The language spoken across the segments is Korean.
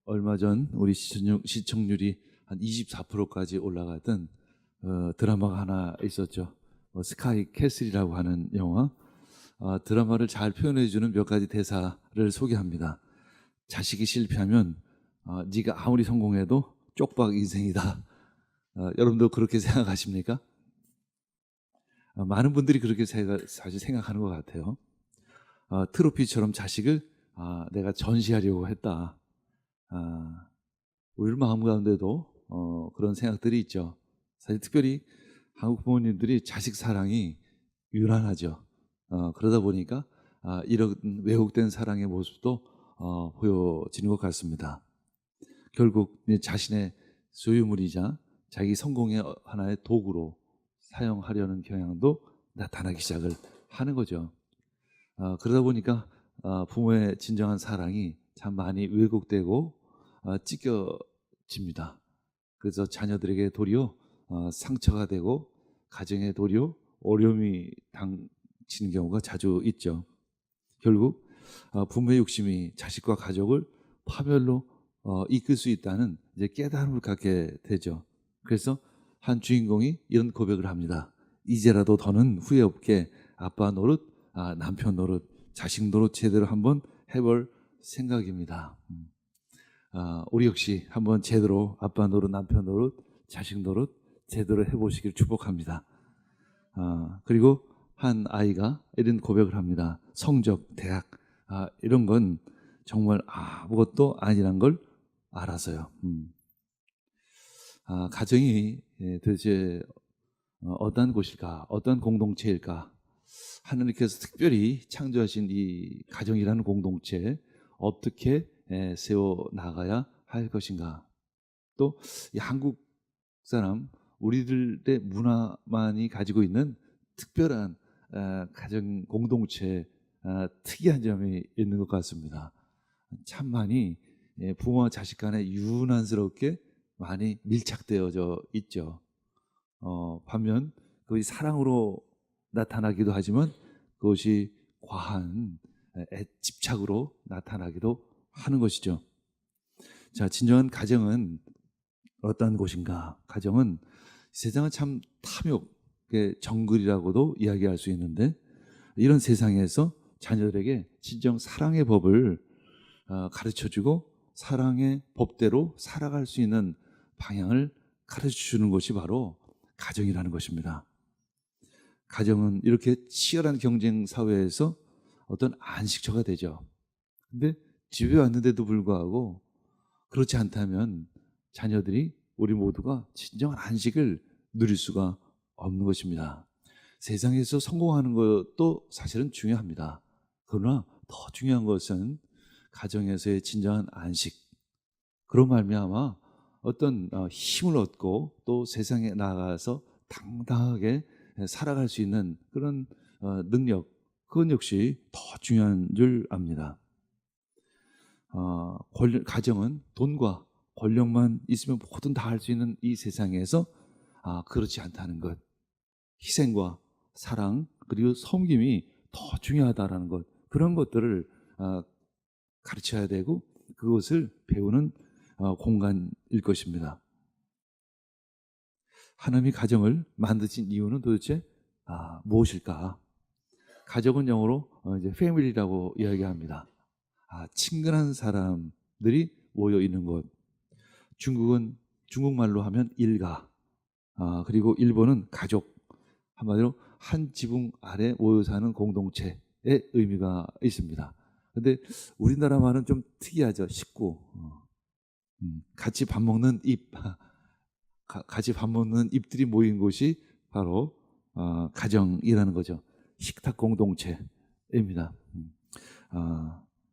얼마 전 우리 시청률이 한 24%까지 올라가던 드라마가 하나 있었죠. 스카이 캐슬이라고 하는 영화. 드라마를 잘 표현해주는 몇 가지 대사를 소개합니다. 자식이 실패하면 네가 아무리 성공해도 쪽박 인생이다. 여러분도 그렇게 생각하십니까? 많은 분들이 그렇게 사실 생각하는 것 같아요. 트로피처럼 자식을 내가 전시하려고 했다. 우리 마음 가운데도 그런 생각들이 있죠. 사실 특별히 한국 부모님들이 자식 사랑이 유난하죠. 그러다 보니까 이런 왜곡된 사랑의 모습도 보여지는 것 같습니다. 결국 자신의 소유물이자 자기 성공의 하나의 도구로 사용하려는 경향도 나타나기 시작을 하는 거죠. 그러다 보니까 부모의 진정한 사랑이 참 많이 왜곡되고 찢겨집니다. 그래서 자녀들에게 도리어 상처가 되고 가정에 도리어 어려움이 당치는 경우가 자주 있죠. 결국 부모의 욕심이 자식과 가족을 파멸로 이끌 수 있다는 이제 깨달음을 갖게 되죠. 그래서 한 주인공이 이런 고백을 합니다. 이제라도 더는 후회 없게 아빠 노릇, 남편 노릇, 자식 노릇 제대로 한번 해볼 생각입니다. 우리 역시 한번 제대로 아빠 노릇, 남편 노릇, 자식 노릇 제대로 해보시길 축복합니다. 그리고 한 아이가 이런 고백을 합니다. 성적, 대학 이런 건 정말 아무것도 아니란 걸 알아서요. 가정이 도대체 어떤 곳일까, 어떤 공동체일까? 하나님께서 특별히 창조하신 이 가정이라는 공동체 어떻게 세워 나가야 할 것인가? 또 이 한국 사람 우리들의 문화만이 가지고 있는 특별한 가정 공동체 특이한 점이 있는 것 같습니다. 참 많이 부모와 자식 간에 유난스럽게 많이 밀착되어져 있죠. 반면 그것이 사랑으로 나타나기도 하지만 그것이 과한 집착으로 나타나기도 하는 것이죠. 자, 진정한 가정은 어떤 곳인가? 가정은 세상은 참 탐욕의 정글이라고도 이야기할 수 있는데 이런 세상에서 자녀들에게 진정 사랑의 법을 가르쳐주고 사랑의 법대로 살아갈 수 있는 방향을 가르쳐주는 것이 바로 가정이라는 것입니다. 가정은 이렇게 치열한 경쟁 사회에서 어떤 안식처가 되죠. 근데 집에 왔는데도 불구하고 그렇지 않다면 자녀들이 우리 모두가 진정한 안식을 누릴 수가 없는 것입니다. 세상에서 성공하는 것도 사실은 중요합니다. 그러나 더 중요한 것은 가정에서의 진정한 안식. 그로 말미암아 어떤 힘을 얻고 또 세상에 나가서 당당하게 살아갈 수 있는 그런 능력, 그건 역시 더 중요한 줄 압니다. 가정은 돈과 권력만 있으면 뭐든 다 할 수 있는 이 세상에서 그렇지 않다는 것, 희생과 사랑 그리고 섬김이 더 중요하다라는 것, 그런 것들을 가르쳐야 되고 그것을 배우는 공간일 것입니다. 하나님이 가정을 만드신 이유는 도대체 무엇일까? 가족은 영어로 이제 family라고 이야기합니다. 친근한 사람들이 모여 있는 곳. 중국말로 하면 일가. 그리고 일본은 가족. 한마디로 한 지붕 아래 모여 사는 공동체의 의미가 있습니다. 근데 우리나라 말은 좀 특이하죠. 식구. 같이 밥 먹는 입. 같이 밥 먹는 입들이 모인 곳이 바로 가정이라는 거죠. 식탁 공동체입니다.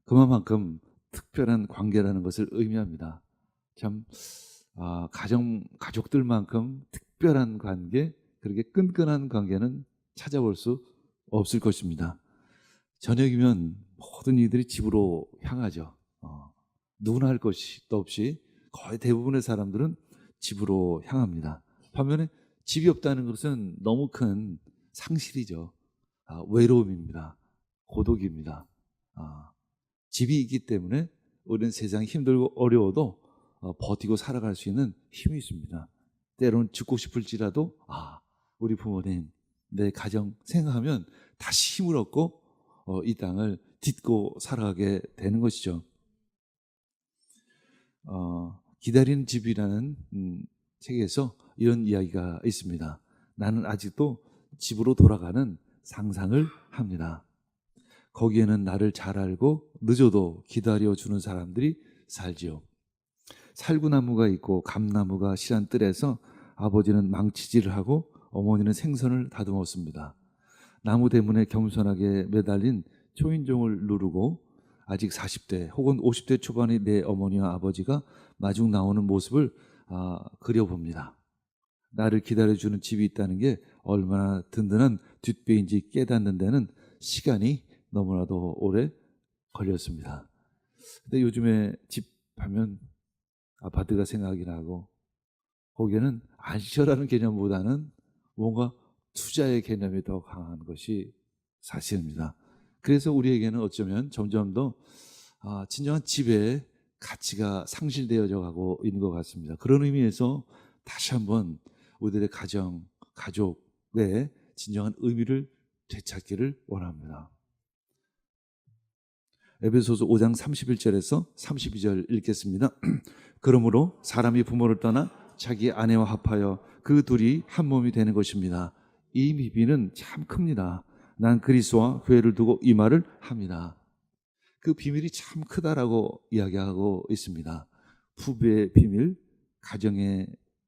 그만큼 특별한 관계라는 것을 의미합니다. 참 가족들만큼 특별한 관계, 그렇게 끈끈한 관계는 찾아볼 수 없을 것입니다. 저녁이면 모든 이들이 집으로 향하죠. 누구나 할 것도 없이 거의 대부분의 사람들은 집으로 향합니다. 반면에 집이 없다는 것은 너무 큰 상실이죠. 외로움입니다. 고독입니다. 집이 있기 때문에 우리는 세상이 힘들고 어려워도 버티고 살아갈 수 있는 힘이 있습니다. 때로는 죽고 싶을지라도 우리 부모님, 내 가정 생각하면 다시 힘을 얻고 이 땅을 딛고 살아가게 되는 것이죠. 기다리는 집이라는 책에서 이런 이야기가 있습니다. 나는 아직도 집으로 돌아가는 상상을 합니다. 거기에는 나를 잘 알고 늦어도 기다려주는 사람들이 살지요. 살구나무가 있고 감나무가 실한 뜰에서 아버지는 망치질을 하고 어머니는 생선을 다듬었습니다. 나무 대문에 겸손하게 매달린 초인종을 누르고 아직 40대 혹은 50대 초반의 내 어머니와 아버지가 마중 나오는 모습을 그려봅니다. 나를 기다려주는 집이 있다는 게 얼마나 든든한 뒷배인지 깨닫는 데는 시간이 너무나도 오래 걸렸습니다. 근데 요즘에 집 하면 아파트가 생각이 나고 거기에는 안셔라는 개념보다는 뭔가 투자의 개념이 더 강한 것이 사실입니다. 그래서 우리에게는 어쩌면 점점 더 진정한 집의 가치가 상실되어져 가고 있는 것 같습니다. 그런 의미에서 다시 한번 우리들의 가정, 가족의 진정한 의미를 되찾기를 원합니다. 에베소서 5장 31절에서 32절 읽겠습니다. 그러므로 사람이 부모를 떠나 자기 아내와 합하여 그 둘이 한 몸이 되는 것입니다. 이 비밀은 참 큽니다. 난 그리스도와 교회를 두고 이 말을 합니다. 그 비밀이 참 크다라고 이야기하고 있습니다. 부부의 비밀, 가정의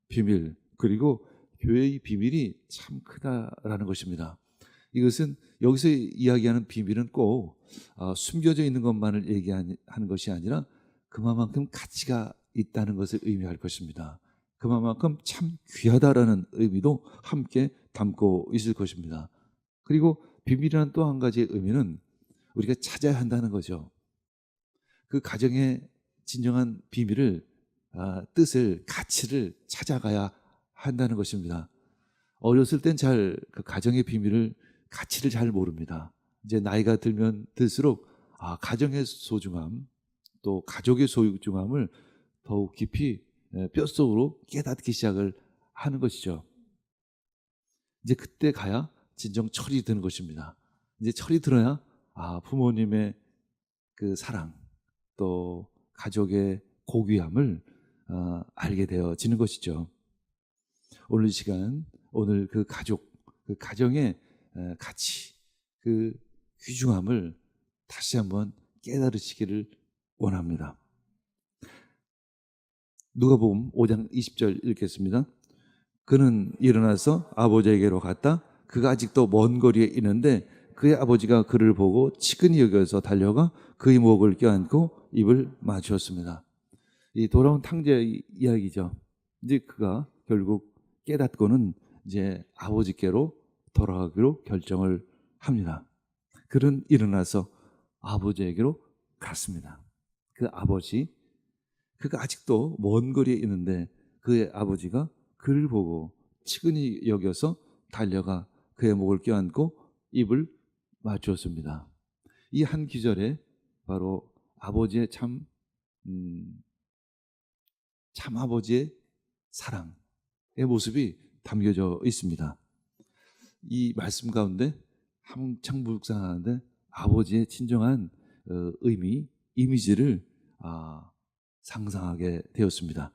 비밀, 그리고 교회의 비밀이 참 크다라는 것입니다. 이것은 여기서 이야기하는 비밀은 꼭 숨겨져 있는 것만을 얘기하는 것이 아니라 그만큼 가치가 있다는 것을 의미할 것입니다. 그만큼 참 귀하다라는 의미도 함께 담고 있을 것입니다. 그리고 비밀이라는 또 한 가지의 의미는 우리가 찾아야 한다는 거죠. 그 가정의 진정한 비밀을, 뜻을, 가치를 찾아가야 한다는 것입니다. 어렸을 땐 잘 그 가정의 비밀을, 가치를 잘 모릅니다. 이제 나이가 들면 들수록 가정의 소중함, 또 가족의 소중함을 더욱 깊이 뼛속으로 깨닫기 시작을 하는 것이죠. 이제 그때 가야 진정 철이 드는 것입니다. 이제 철이 들어야 부모님의 그 사랑, 또 가족의 고귀함을 알게 되어지는 것이죠. 오늘 이 시간, 오늘 그 가족, 그 가정의 가치, 그 귀중함을 다시 한번 깨달으시기를 원합니다. 누가복음 5장 20절 읽겠습니다. 그는 일어나서 아버지에게로 갔다. 그가 아직도 먼 거리에 있는데 그의 아버지가 그를 보고 치근히 여겨서 달려가 그의 목을 껴안고 입을 맞추었습니다. 이 돌아온 탕자의 이야기죠. 이제 그가 결국 깨닫고는 이제 아버지께로 돌아가기로 결정을 합니다. 그는 일어나서 아버지에게로 갔습니다. 그 아버지, 그가 아직도 먼 거리에 있는데 그의 아버지가 그를 보고 치근히 여겨서 달려가 그의 목을 껴안고 입을 맞추었습니다. 이 한 기절에 바로 아버지의 참 아버지의 사랑의 모습이 담겨져 있습니다. 이 말씀 가운데 한창 묵상하는데 아버지의 진정한 의미, 이미지를 상상하게 되었습니다.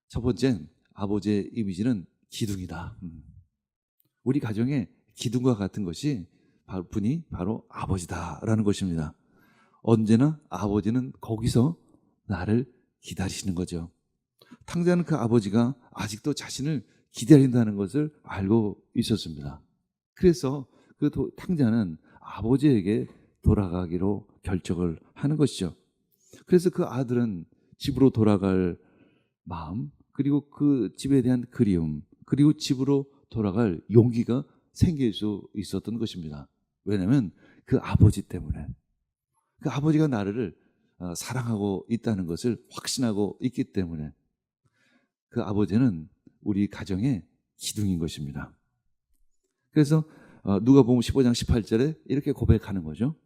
첫 번째, 아버지의 이미지는 기둥이다. 우리 가정의 기둥과 같은 것이 분이 바로 아버지다라는 것입니다. 언제나 아버지는 거기서 나를 기다리시는 거죠. 탕자는 그 아버지가 아직도 자신을 기다린다는 것을 알고 있었습니다. 그래서 그 탕자는 아버지에게 돌아가기로 결정을 하는 것이죠. 그래서 그 아들은 집으로 돌아갈 마음, 그리고 그 집에 대한 그리움, 그리고 집으로 돌아갈 용기가 생길 수 있었던 것입니다. 왜냐하면 그 아버지 때문에, 그 아버지가 나를 사랑하고 있다는 것을 확신하고 있기 때문에 그 아버지는 우리 가정의 기둥인 것입니다. 그래서 누가복음 15장 18절에 이렇게 고백하는 거죠.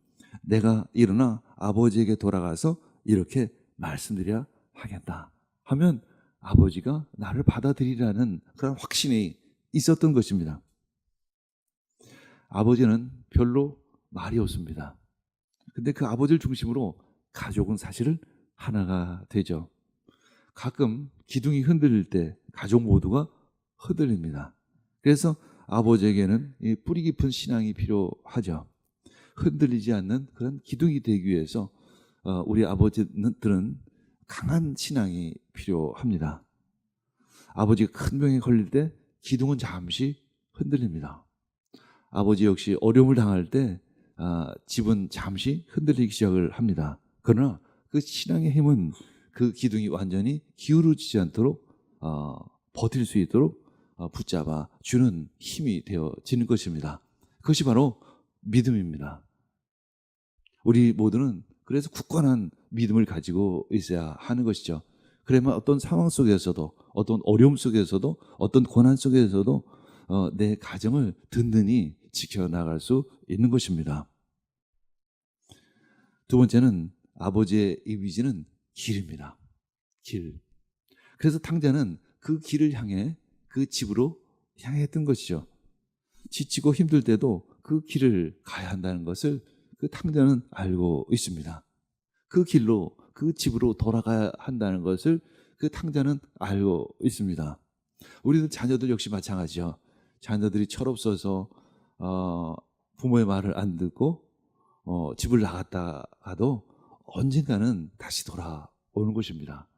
내가 일어나 아버지에게 돌아가서 이렇게 말씀드려야 하겠다 하면 아버지가 나를 받아들이라는 그런 확신이 있었던 것입니다. 아버지는 별로 말이 없습니다. 근데 그 아버지를 중심으로 가족은 사실은 하나가 되죠. 가끔 기둥이 흔들릴 때 가족 모두가 흔들립니다. 그래서 아버지에게는 이 뿌리 깊은 신앙이 필요하죠. 흔들리지 않는 그런 기둥이 되기 위해서 우리 아버지들은 강한 신앙이 필요합니다. 아버지가 큰 병에 걸릴 때 기둥은 잠시 흔들립니다. 아버지 역시 어려움을 당할 때 집은 잠시 흔들리기 시작을 합니다. 그러나 그 신앙의 힘은 그 기둥이 완전히 기울어지지 않도록 버틸 수 있도록 붙잡아 주는 힘이 되어지는 것입니다. 그것이 바로 믿음입니다. 우리 모두는 그래서 굳건한 믿음을 가지고 있어야 하는 것이죠. 그러면 어떤 상황 속에서도, 어떤 어려움 속에서도, 어떤 고난 속에서도 내 가정을 든든히 지켜나갈 수 있는 것입니다. 두 번째는 아버지의 이미지는 길입니다. 길. 그래서 탕자는 그 길을 향해 그 집으로 향했던 것이죠. 지치고 힘들 때도 그 길을 가야 한다는 것을 그 탕자는 알고 있습니다. 그 길로 그 집으로 돌아가야 한다는 것을 그 탕자는 알고 있습니다. 우리는 자녀들 역시 마찬가지죠. 자녀들이 철없어서 부모의 말을 안 듣고 집을 나갔다가도 언젠가는 다시 돌아오는 것입니다.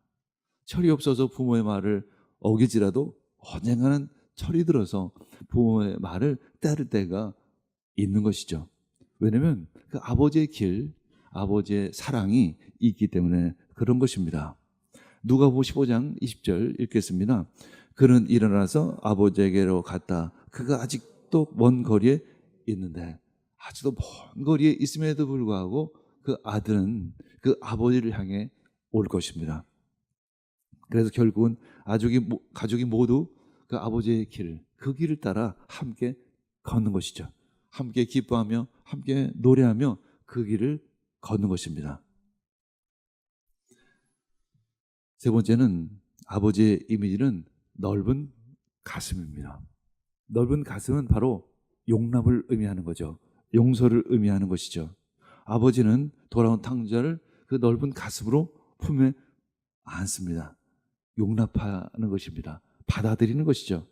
철이 없어서 부모의 말을 어기지라도 언젠가는 철이 들어서 부모의 말을 따를 때가 있는 것이죠. 왜냐하면 그 아버지의 길, 아버지의 사랑이 있기 때문에 그런 것입니다. 누가복음 15장 20절 읽겠습니다. 그는 일어나서 아버지에게로 갔다. 그가 아직도 먼 거리에 있는데, 아직도 먼 거리에 있음에도 불구하고 그 아들은 그 아버지를 향해 올 것입니다. 그래서 결국은 가족이 모두 그 아버지의 길을, 그 길을 따라 함께 걷는 것이죠. 함께 기뻐하며 함께 노래하며 그 길을 걷는 것입니다. 세 번째는 아버지의 이미지는 넓은 가슴입니다. 넓은 가슴은 바로 용납을 의미하는 거죠. 용서를 의미하는 것이죠. 아버지는 돌아온 탕자를 그 넓은 가슴으로 품에 안습니다. 용납하는 것입니다. 받아들이는 것이죠.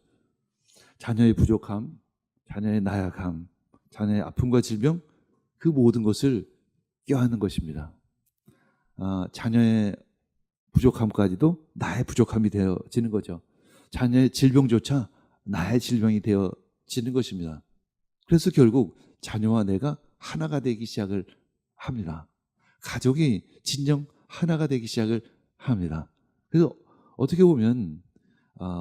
자녀의 부족함, 자녀의 나약함, 자녀의 아픔과 질병, 그 모든 것을 껴안는 것입니다. 자녀의 부족함까지도 나의 부족함이 되어지는 거죠. 자녀의 질병조차 나의 질병이 되어지는 것입니다. 그래서 결국 자녀와 내가 하나가 되기 시작을 합니다. 가족이 진정 하나가 되기 시작을 합니다. 그래서 어떻게 보면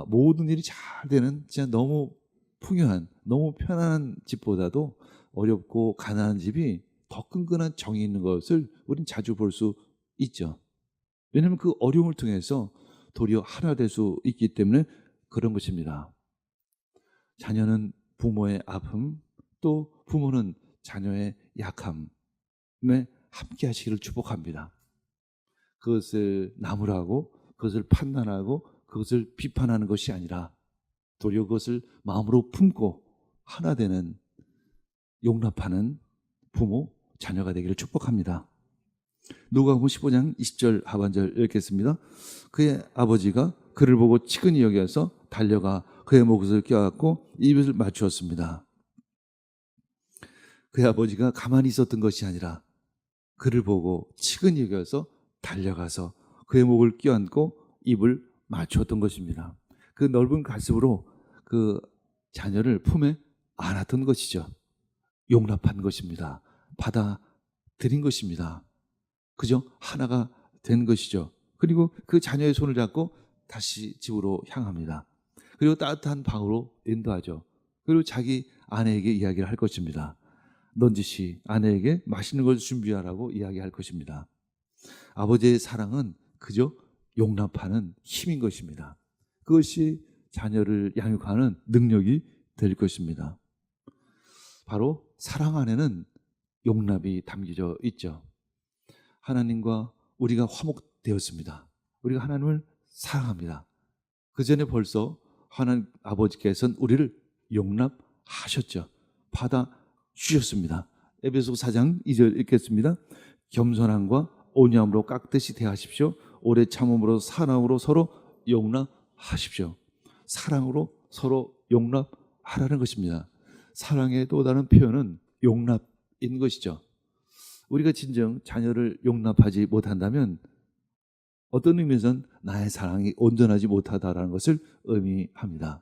모든 일이 잘 되는 진짜 너무 풍요한, 너무 편안한 집보다도 어렵고 가난한 집이 더 끈끈한 정이 있는 것을 우리는 자주 볼 수 있죠. 왜냐하면 그 어려움을 통해서 도리어 하나 될 수 있기 때문에 그런 것입니다. 자녀는 부모의 아픔, 또 부모는 자녀의 약함에 함께 하시기를 축복합니다. 그것을 나무라고, 그것을 판단하고, 그것을 비판하는 것이 아니라 도리어 그것을 마음으로 품고 하나 되는, 용납하는 부모, 자녀가 되기를 축복합니다. 누가복음 15장 20절 하반절 읽겠습니다. 그의 아버지가 그를 보고 치근히 여겨서 달려가 그의 목을 껴안고 입을 맞추었습니다. 그의 아버지가 가만히 있었던 것이 아니라 그를 보고 치근히 여겨서 달려가서 그의 목을 껴안고 입을 맞추었던 것입니다. 그 넓은 가슴으로 그 자녀를 품에 안았던 것이죠. 용납한 것입니다. 받아들인 것입니다. 그죠? 하나가 된 것이죠. 그리고 그 자녀의 손을 잡고 다시 집으로 향합니다. 그리고 따뜻한 방으로 인도하죠. 그리고 자기 아내에게 이야기를 할 것입니다. 넌지시 아내에게 맛있는 것을 준비하라고 이야기할 것입니다. 아버지의 사랑은 그저 용납하는 힘인 것입니다. 그것이 자녀를 양육하는 능력이 될 것입니다. 바로 사랑 안에는 용납이 담겨져 있죠. 하나님과 우리가 화목되어 되었습니다. 우리가 하나님을 사랑합니다. 그 전에 벌써 하나님 아버지께서는 우리를 용납하셨죠. 받아 주셨습니다. 에베소서 4장 2절 읽겠습니다. 겸손함과 온유함으로 깍듯이 대하십시오. 오래 참음으로 사랑으로 서로 용납하십시오. 사랑으로 서로 용납하라는 것입니다. 사랑의 또 다른 표현은 용납인 것이죠. 우리가 진정 자녀를 용납하지 못한다면 어떤 의미에서는 나의 사랑이 온전하지 못하다라는 것을 의미합니다.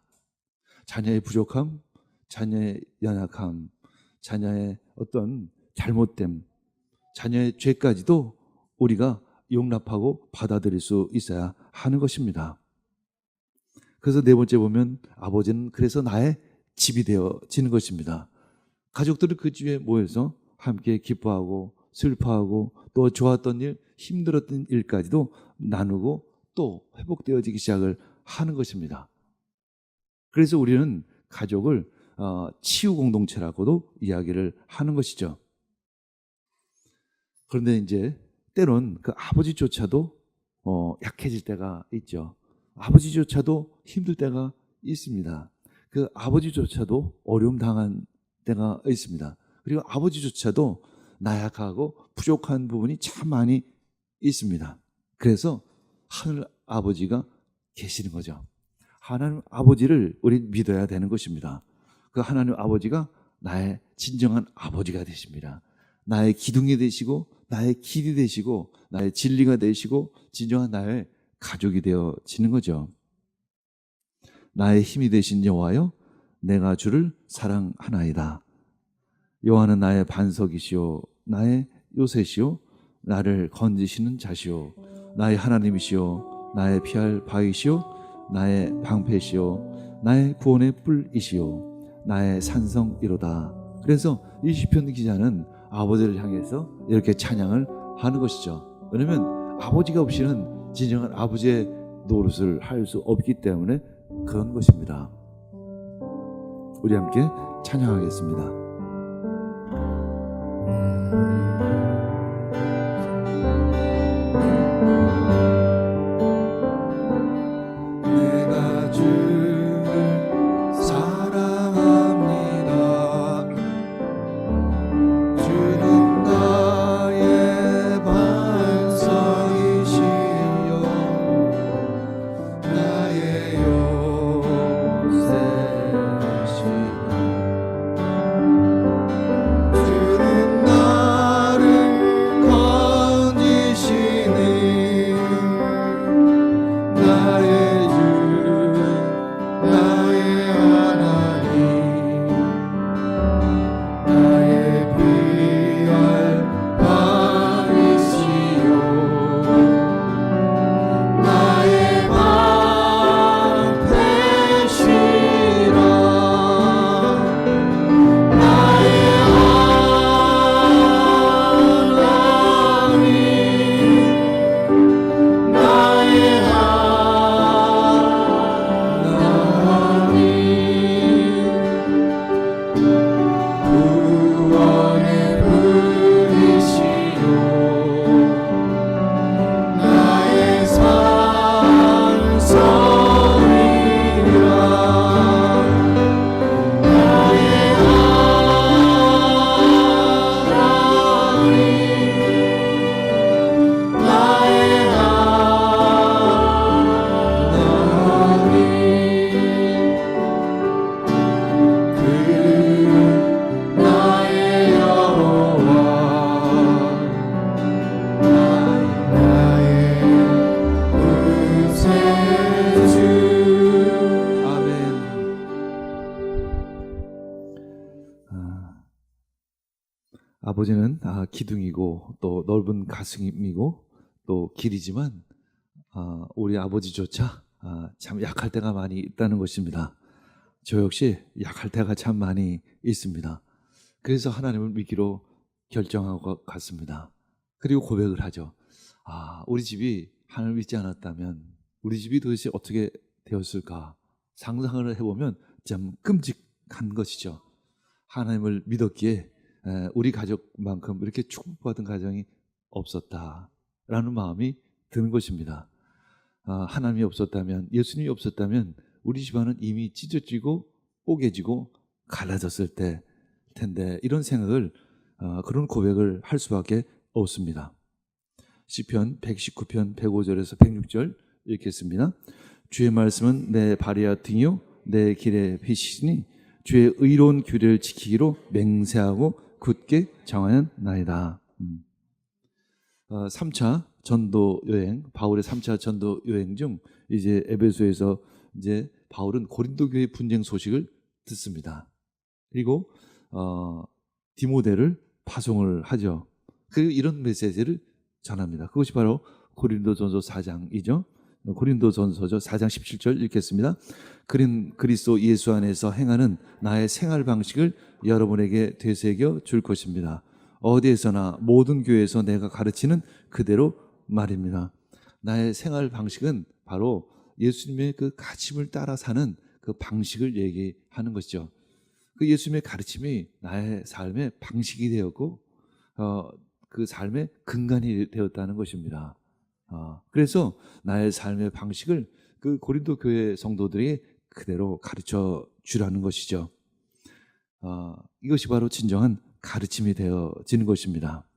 자녀의 부족함, 자녀의 연약함, 자녀의 어떤 잘못됨, 자녀의 죄까지도 우리가 용납하고 받아들일 수 있어야 하는 것입니다. 그래서 네 번째 보면 아버지는 그래서 나의 집이 되어지는 것입니다. 가족들이 그 집에 모여서 함께 기뻐하고 슬퍼하고 또 좋았던 일, 힘들었던 일까지도 나누고 또 회복되어지기 시작을 하는 것입니다. 그래서 우리는 가족을 치유 공동체라고도 이야기를 하는 것이죠. 그런데 이제 때론 그 아버지조차도 약해질 때가 있죠. 아버지조차도 힘들 때가 있습니다. 그 아버지조차도 어려움 당한 때가 있습니다. 그리고 아버지조차도 나약하고 부족한 부분이 참 많이 있습니다. 그래서 하늘 아버지가 계시는 거죠. 하나님 아버지를 우리 믿어야 되는 것입니다. 그 하나님 아버지가 나의 진정한 아버지가 되십니다. 나의 기둥이 되시고 나의 길이 되시고 나의 진리가 되시고 진정한 나의 가족이 되어지는 거죠. 나의 힘이 되신 여호와여 내가 주를 사랑하나이다. 여호와는 나의 반석이시오 나의 요새시오 나를 건지시는 자시오 나의 하나님이시오 나의 피할 바위시오 나의 방패시오 나의 구원의 뿔이시오 나의 산성이로다. 그래서 이 시편 기자는 아버지를 향해서 이렇게 찬양을 하는 것이죠. 왜냐하면 아버지가 없이는 진정한 아버지의 노릇을 할 수 없기 때문에 그런 것입니다. 우리 함께 찬양하겠습니다. 내가 주를 사랑합니다. 주는 나의 반석이시요 나의 요새시요 주는 나를 건지시는 나의 주 나의 하나님 나의 피할 바위시요 나의 방패시라 나의 하나님 나의 하나님 구원의 불이시요 나의 산성이라 나의 하나님 나의 하나님 그 나의 여호와 나의 구세주 아멘. 아버지는 기둥이고 또 넓은 가슴이고 또 길이지만 우리 아버지조차 참 약할 때가 많이 있다는 것입니다. 저 역시 약할 때가 참 많이 있습니다. 그래서 하나님을 믿기로 결정하고 갔습니다. 그리고 고백을 하죠. 우리 집이 하나님을 믿지 않았다면 우리 집이 도대체 어떻게 되었을까 상상을 해보면 참 끔찍한 것이죠. 하나님을 믿었기에 우리 가족만큼 이렇게 축복받은 가정이 없었다라는 마음이 드는 것입니다. 하나님이 없었다면, 예수님이 없었다면 우리 집안은 이미 찢어지고 뽀개지고 갈라졌을 텐데 이런 생각을 그런 고백을 할 수밖에 없습니다. 시편 119편 105절에서 106절 읽겠습니다. 주의 말씀은 내 발이야 등이요 내 길에 빛이니 주의 의로운 규례를 지키기로 맹세하고 굳게 정하였나이다. 3차 전도 여행, 바울의 3차 전도 여행 중 이제 에베소에서 이제 바울은 고린도 교회 분쟁 소식을 듣습니다. 그리고 디모데를 파송을 하죠. 그리고 이런 메시지를 전합니다. 그것이 바로 고린도전서 4장이죠. 고린도전서죠. 4장 17절 읽겠습니다. 그리스도 예수 안에서 행하는 나의 생활 방식을 여러분에게 되새겨 줄 것입니다. 어디에서나 모든 교회에서 내가 가르치는 그대로 말입니다. 나의 생활 방식은 바로 예수님의 그 가르침을 따라 사는 그 방식을 얘기하는 것이죠. 그 예수님의 가르침이 나의 삶의 방식이 되었고 그 삶의 근간이 되었다는 것입니다. 그래서 나의 삶의 방식을 그 고린도 교회 성도들에게 그대로 가르쳐 주라는 것이죠. 이것이 바로 진정한 가르침이 되어지는 것입니다.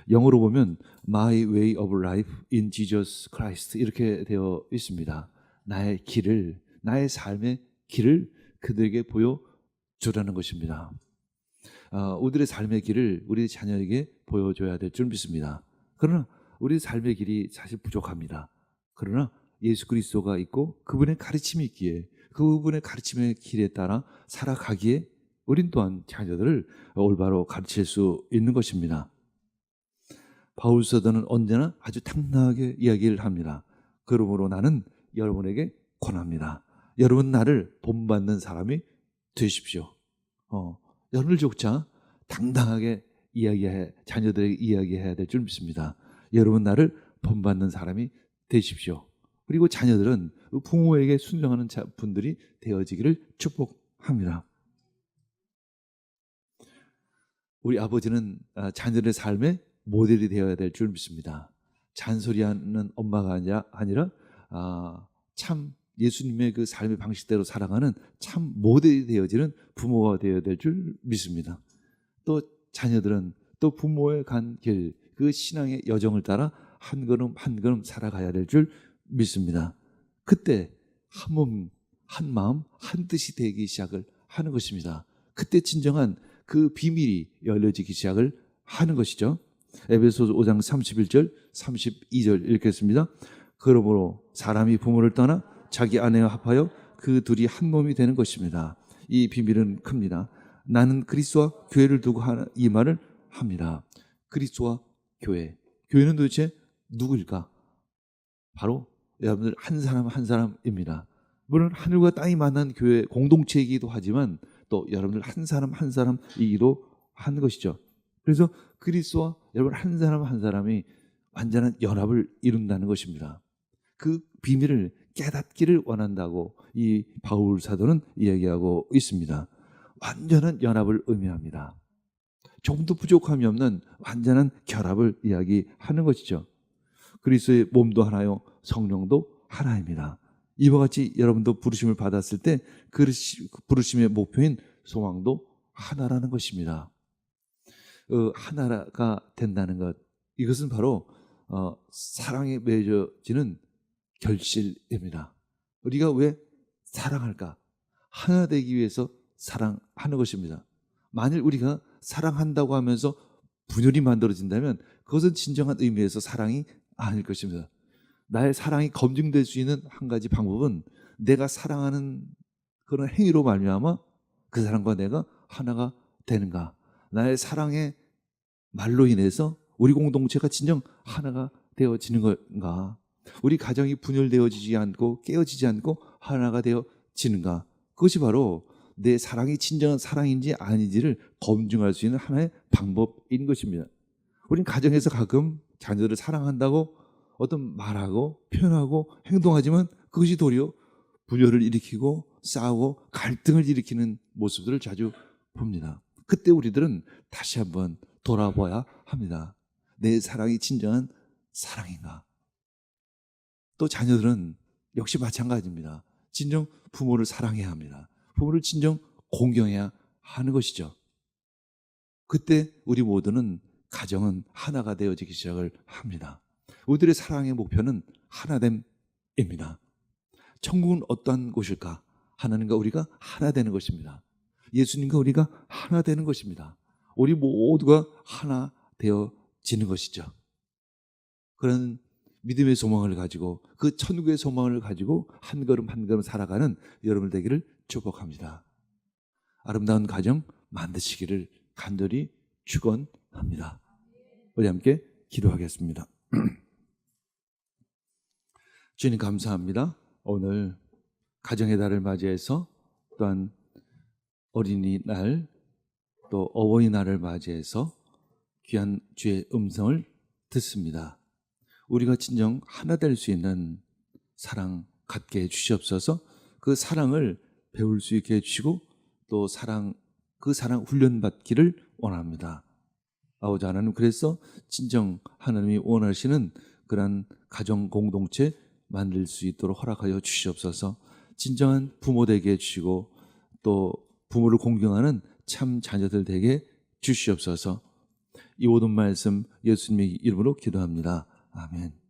영어로 보면 My way of life in Jesus Christ 이렇게 되어 있습니다. 나의 길을, 나의 삶의 길을 그들에게 보여주라는 것입니다. 우리의 삶의 길을 우리 자녀에게 보여줘야 될 줄 믿습니다. 그러나 우리 삶의 길이 사실 부족합니다. 그러나 예수 그리스도가 있고 그분의 가르침이 있기에 그분의 가르침의 길에 따라 살아가기에 우린 또한 자녀들을 올바로 가르칠 수 있는 것입니다. 바울 사도는 언제나 아주 당당하게 이야기를 합니다. 그러므로 나는 여러분에게 권합니다. 여러분 나를 본받는 사람이 되십시오. 여러분조차 당당하게 자녀들에게 이야기해야 될 줄 믿습니다. 여러분 나를 본받는 사람이 되십시오. 그리고 자녀들은 부모에게 순종하는 분들이 되어지기를 축복합니다. 우리 아버지는 자녀들의 삶의 모델이 되어야 될 줄 믿습니다. 잔소리하는 엄마가 아니라 참 예수님의 그 삶의 방식대로 살아가는 참 모델이 되어지는 부모가 되어야 될 줄 믿습니다. 또 자녀들은 또 부모의 간 길, 그 신앙의 여정을 따라 한 걸음 한 걸음 살아가야 될 줄 믿습니다. 그때 한 몸, 한 마음, 한 뜻이 되기 시작을 하는 것입니다. 그때 진정한 그 비밀이 열려지기 시작을 하는 것이죠. 에베소서 5장 31절, 32절 읽겠습니다. 그러므로 사람이 부모를 떠나 자기 아내와 합하여 그 둘이 한 몸이 되는 것입니다. 이 비밀은 큽니다. 나는 그리스도와 교회를 두고 이 말을 합니다. 그리스도와 교회. 교회는 도대체 누구일까? 바로 여러분들 한 사람 한 사람입니다. 물론 하늘과 땅이 만난 교회 공동체이기도 하지만 또 여러분들 한 사람 한 사람이기도 하는 것이죠. 그래서 그리스도와 여러분 한 사람 한 사람이 완전한 연합을 이룬다는 것입니다. 그 비밀을 깨닫기를 원한다고 이 바울 사도는 이야기하고 있습니다. 완전한 연합을 의미합니다. 조금도 부족함이 없는 완전한 결합을 이야기하는 것이죠. 그리스도의 몸도 하나요, 성령도 하나입니다. 이와 같이 여러분도 부르심을 받았을 때 그 부르심의 목표인 소망도 하나라는 것입니다. 하나가 된다는 것, 이것은 바로 사랑에 맺어지는 결실입니다. 우리가 왜 사랑할까? 하나 되기 위해서 사랑하는 것입니다. 만일 우리가 사랑한다고 하면서 분열이 만들어진다면 그것은 진정한 의미에서 사랑이 아닐 것입니다. 나의 사랑이 검증될 수 있는 한 가지 방법은 내가 사랑하는 그런 행위로 말미암아 그 사람과 내가 하나가 되는가. 나의 사랑의 말로 인해서 우리 공동체가 진정 하나가 되어지는 건가. 우리 가정이 분열되어지지 않고 깨어지지 않고 하나가 되어지는가. 그것이 바로 내 사랑이 진정한 사랑인지 아닌지를 검증할 수 있는 하나의 방법인 것입니다. 우리는 가정에서 가끔 자녀들을 사랑한다고 어떤 말하고 표현하고 행동하지만 그것이 도리어 분열을 일으키고 싸우고 갈등을 일으키는 모습들을 자주 봅니다. 그때 우리들은 다시 한번 돌아봐야 합니다. 내 사랑이 진정한 사랑인가? 또 자녀들은 역시 마찬가지입니다. 진정 부모를 사랑해야 합니다. 부모를 진정 공경해야 하는 것이죠. 그때 우리 모두는 가정은 하나가 되어지기 시작을 합니다. 우리들의 사랑의 목표는 하나됨입니다. 천국은 어떠한 곳일까? 하나님과 우리가 하나 되는 것입니다. 예수님과 우리가 하나 되는 것입니다. 우리 모두가 하나 되어지는 것이죠. 그런 믿음의 소망을 가지고 그 천국의 소망을 가지고 한 걸음 한 걸음 살아가는 여러분 되기를 축복합니다. 아름다운 가정 만드시기를 간절히 축원합니다. 우리 함께 기도하겠습니다. 주님 감사합니다. 오늘 가정의 달을 맞이해서 또한 어린이날 또 어버이날을 맞이해서 귀한 주의 음성을 듣습니다. 우리가 진정 하나 될 수 있는 사랑 갖게 해주시옵소서. 그 사랑을 배울 수 있게 해주시고 또 그 사랑 훈련받기를 원합니다. 아버지 하나님, 그래서 진정 하나님이 원하시는 그런 가정 공동체 만들 수 있도록 허락하여 주시옵소서. 진정한 부모 되게 해주시고 또 부모를 공경하는 참 자녀들 되게 주시옵소서. 이 모든 말씀 예수님의 이름으로 기도합니다. 아멘.